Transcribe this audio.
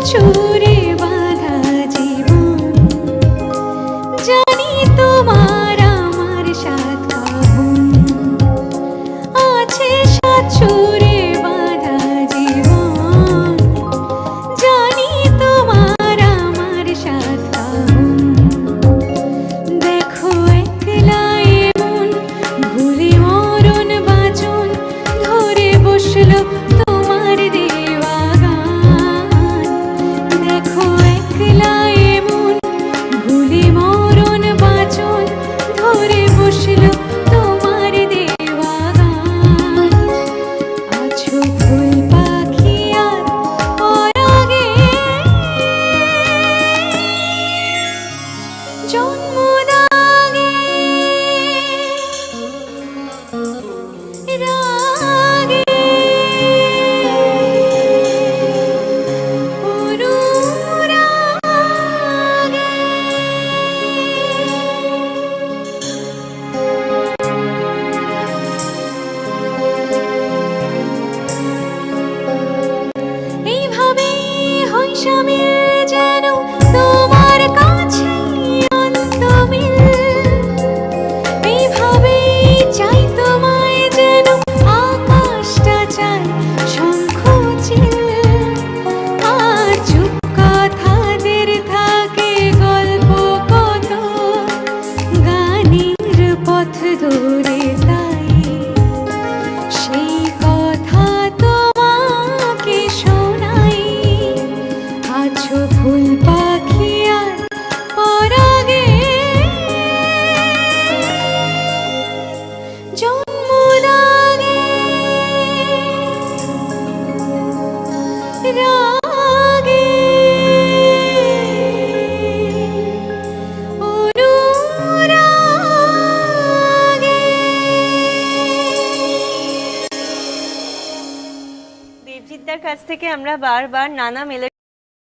চুরে বাঁধা জীবন, জানি তোমার আমার সাত পাবন, আছে সাত চুরে বাঁধা জীবন, জানি তোমার আমার সাত পাবন। দেখো একলা এমন ভুলে মরণ বাঁচন ধরে বসলো তোমার দেওয়া গান। দেখো একলা এমন ভুলে মরণ বাঁচন ধরে বসলো তোমার দেওয়া গান। আছো ফুল পাখি আর পরাগে জন্মদাগে রাগে অনুরাগে। এইভাবেই হয় সামিল যেন তোমার কাছে অন্তমিল, এইভাবেই চাই তোমায় যেন আকাশটা চাই শঙ্খচিল। আর চুপ কথাদের থাকে গল্প কত, গানের পথ ধরে তাই সেই কথা তোমাকে শোনাই। আছো ফুল পাখি আর পরাগে জন্মদাগে রাগে অনুরাগে। দেবজিৎদার কাছ থেকে আমরা বারবার নানা মেলোডি